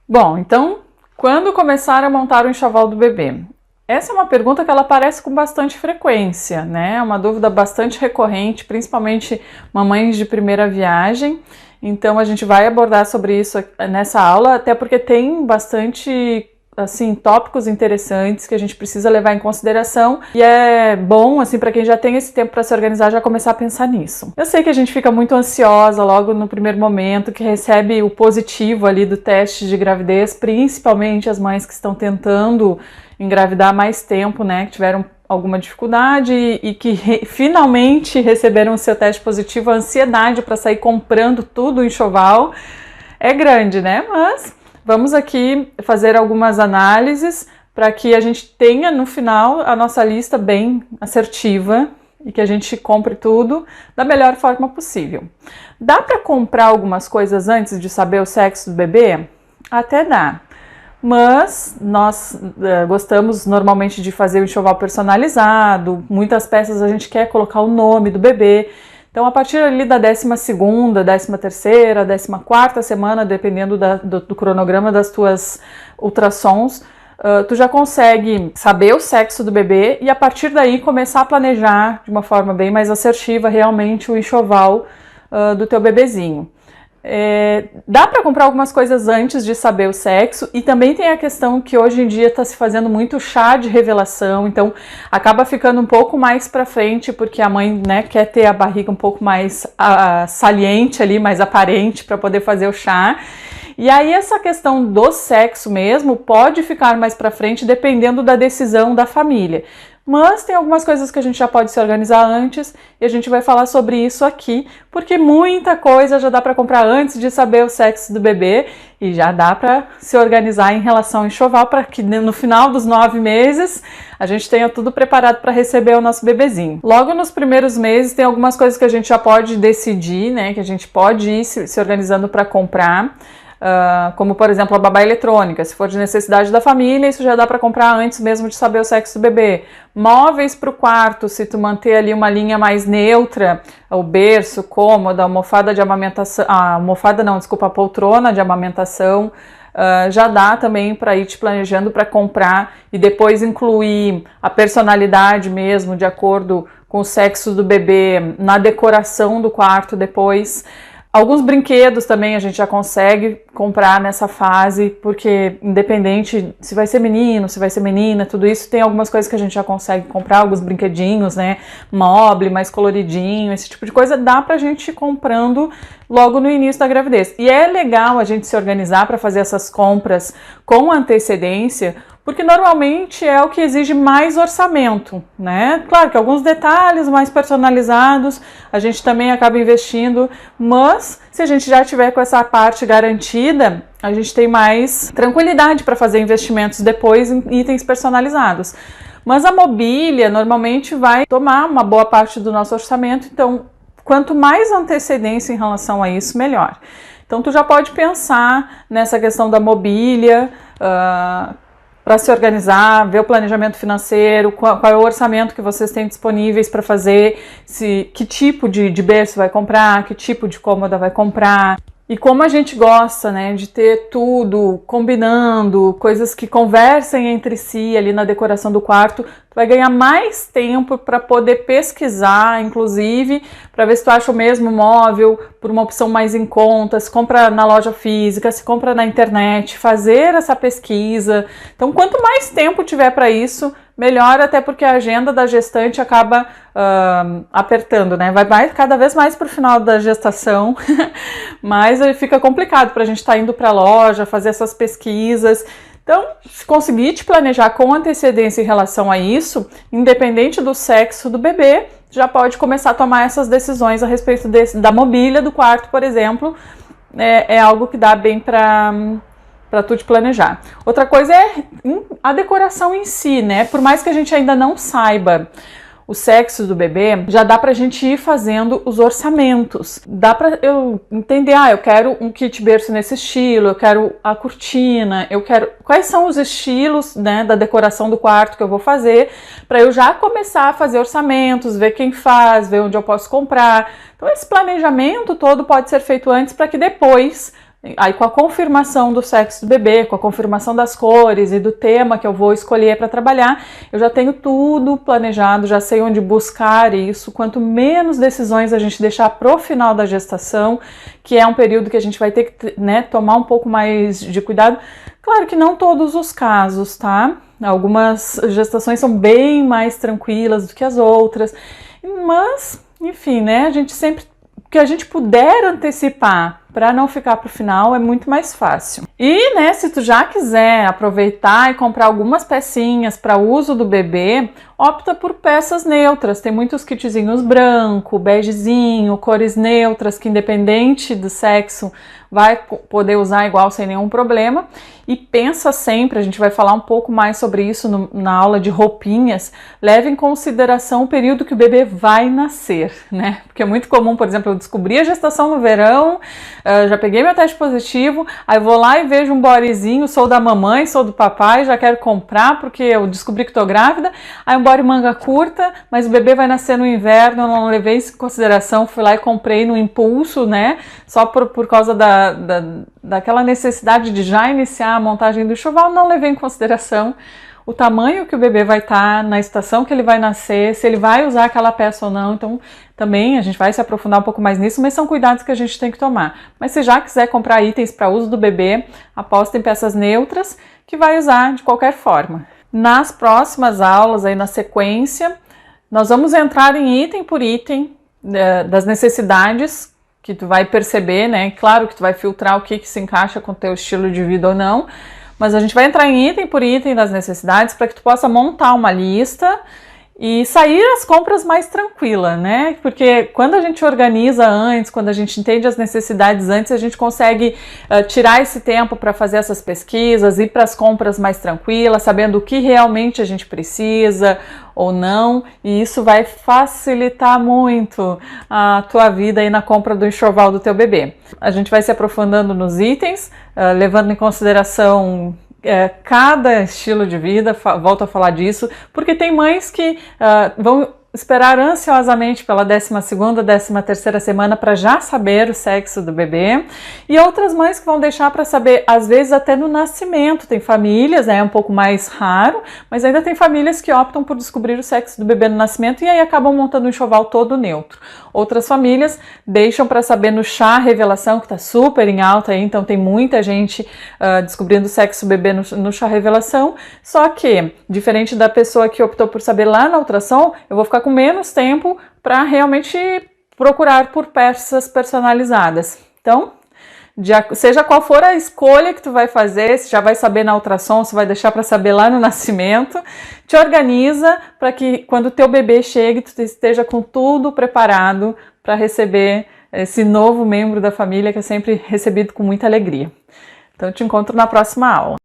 Bom, então, quando começar a montar o enxoval do bebê? Essa é uma pergunta que ela aparece com bastante frequência, né? É uma dúvida bastante recorrente, principalmente mamães de primeira viagem. Então, a gente vai abordar sobre isso nessa aula, até porque tem bastante tópicos interessantes que a gente precisa levar em consideração e é bom, para quem já tem esse tempo para se organizar, já começar a pensar nisso. Eu sei que a gente fica muito ansiosa logo no primeiro momento, que recebe o positivo ali do teste de gravidez, principalmente as mães que estão tentando engravidar há mais tempo, né, que tiveram alguma dificuldade e que finalmente receberam o seu teste positivo. A ansiedade para sair comprando tudo o enxoval é grande, né, mas vamos aqui fazer algumas análises para que a gente tenha no final a nossa lista bem assertiva e que a gente compre tudo da melhor forma possível. Dá para comprar algumas coisas antes de saber o sexo do bebê? Até dá, mas nós gostamos normalmente de fazer o enxoval personalizado, muitas peças a gente quer colocar o nome do bebê. Então, a partir ali da 12ª, 13ª, 14ª semana, dependendo do cronograma das tuas ultrassons, tu já consegue saber o sexo do bebê e a partir daí começar a planejar de uma forma bem mais assertiva realmente o enxoval do teu bebezinho. Dá para comprar algumas coisas antes de saber o sexo e também tem a questão que hoje em dia está se fazendo muito chá de revelação, então acaba ficando um pouco mais para frente porque a mãe, né, quer ter a barriga um pouco mais saliente ali, mais aparente para poder fazer o chá. E aí essa questão do sexo mesmo pode ficar mais para frente dependendo da decisão da família. Mas tem algumas coisas que a gente já pode se organizar antes e a gente vai falar sobre isso aqui, porque muita coisa já dá para comprar antes de saber o sexo do bebê e já dá para se organizar em relação ao enxoval para que no final dos 9 meses a gente tenha tudo preparado para receber o nosso bebezinho. Logo nos primeiros meses tem algumas coisas que a gente já pode decidir, né, que a gente pode ir se organizando para comprar. Como por exemplo a babá eletrônica, se for de necessidade da família, isso já dá para comprar antes mesmo de saber o sexo do bebê. Móveis para o quarto, se tu manter ali uma linha mais neutra, o berço, cômoda, almofada de amamentação, a poltrona de amamentação, já dá também para ir te planejando para comprar e depois incluir a personalidade mesmo, de acordo com o sexo do bebê, na decoração do quarto depois. Alguns brinquedos também a gente já consegue comprar nessa fase, porque independente se vai ser menino, se vai ser menina, tudo isso, tem algumas coisas que a gente já consegue comprar, alguns brinquedinhos, né, mobile mais coloridinho, esse tipo de coisa, dá pra gente ir comprando logo no início da gravidez. E é legal a gente se organizar para fazer essas compras com antecedência, porque normalmente é o que exige mais orçamento, né? Claro que alguns detalhes mais personalizados a gente também acaba investindo, mas se a gente já tiver com essa parte garantida, a gente tem mais tranquilidade para fazer investimentos depois em itens personalizados. Mas a mobília normalmente vai tomar uma boa parte do nosso orçamento, então quanto mais antecedência em relação a isso, melhor. Então tu já pode pensar nessa questão da mobília, para se organizar, ver o planejamento financeiro, qual é o orçamento que vocês têm disponíveis para fazer, que tipo de berço vai comprar, que tipo de cômoda vai comprar. E como a gente gosta, né, de ter tudo combinando, coisas que conversem entre si ali na decoração do quarto, tu vai ganhar mais tempo para poder pesquisar, inclusive, para ver se tu acha o mesmo móvel por uma opção mais em conta, se compra na loja física, se compra na internet, fazer essa pesquisa. Então, quanto mais tempo tiver para isso, melhor, até porque a agenda da gestante acaba apertando, né? Vai cada vez mais para o final da gestação, mas fica complicado para a gente estar indo para a loja, fazer essas pesquisas. Então, se conseguir te planejar com antecedência em relação a isso, independente do sexo do bebê, já pode começar a tomar essas decisões a respeito da mobília do quarto, por exemplo. É algo que dá bem para tu te planejar. Outra coisa é a decoração em si, né? Por mais que a gente ainda não saiba o sexo do bebê, já dá pra gente ir fazendo os orçamentos. Dá pra eu entender, eu quero um kit berço nesse estilo, eu quero a cortina, eu quero... Quais são os estilos, né, da decoração do quarto que eu vou fazer, para eu já começar a fazer orçamentos, ver quem faz, ver onde eu posso comprar. Então esse planejamento todo pode ser feito antes para que depois aí com a confirmação do sexo do bebê, com a confirmação das cores e do tema que eu vou escolher para trabalhar, eu já tenho tudo planejado, já sei onde buscar isso. Quanto menos decisões a gente deixar pro final da gestação, que é um período que a gente vai ter que, né, tomar um pouco mais de cuidado. Claro que não todos os casos, tá? Algumas gestações são bem mais tranquilas do que as outras, mas, enfim, né, a gente sempre, o que a gente puder antecipar para não ficar para o final é muito mais fácil. E, né, se tu já quiser aproveitar e comprar algumas pecinhas para uso do bebê, opta por peças neutras. Tem muitos kitzinhos branco, begezinho, cores neutras que, independente do sexo, vai poder usar igual sem nenhum problema. E pensa sempre, a gente vai falar um pouco mais sobre isso na aula de roupinhas, leve em consideração o período que o bebê vai nascer, né? Porque é muito comum, por exemplo, eu descobri a gestação no verão, já peguei meu teste positivo, aí vou lá e vejo um bodyzinho, sou da mamãe, sou do papai, já quero comprar porque eu descobri que tô grávida, aí um body manga curta, mas o bebê vai nascer no inverno, eu não levei isso em consideração, fui lá e comprei no impulso, né? Só por causa daquela necessidade de já iniciar a montagem do enxoval, não levei em consideração o tamanho que o bebê vai estar, na estação que ele vai nascer, se ele vai usar aquela peça ou não. Então também a gente vai se aprofundar um pouco mais nisso, mas são cuidados que a gente tem que tomar. Mas se já quiser comprar itens para uso do bebê, aposta em peças neutras que vai usar de qualquer forma. Nas próximas aulas, aí na sequência, nós vamos entrar em item por item das necessidades que tu vai perceber, né? Claro que tu vai filtrar o que se encaixa com o teu estilo de vida ou não, mas a gente vai entrar em item por item das necessidades para que tu possa montar uma lista e sair as compras mais tranquila, né? Porque quando a gente organiza antes, quando a gente entende as necessidades antes, a gente consegue tirar esse tempo para fazer essas pesquisas, ir para as compras mais tranquilas, sabendo o que realmente a gente precisa ou não, e isso vai facilitar muito a tua vida aí na compra do enxoval do teu bebê. A gente vai se aprofundando nos itens, levando em consideração cada estilo de vida, volto a falar disso, porque tem mães que vão esperar ansiosamente pela 12ª, 13ª semana para já saber o sexo do bebê, e outras mães que vão deixar para saber, às vezes até no nascimento. Tem famílias, é um pouco mais raro, mas ainda tem famílias que optam por descobrir o sexo do bebê no nascimento e aí acabam montando um enxoval todo neutro. Outras famílias deixam para saber no chá revelação, que está super em alta aí, então tem muita gente descobrindo o sexo do bebê no chá revelação, só que, diferente da pessoa que optou por saber lá na ultrassom, eu vou ficar com menos tempo para realmente procurar por peças personalizadas. Então, seja qual for a escolha que tu vai fazer, se já vai saber na ultrassom, se vai deixar para saber lá no nascimento, te organiza para que quando o teu bebê chegue, tu esteja com tudo preparado para receber esse novo membro da família que é sempre recebido com muita alegria. Então, eu te encontro na próxima aula.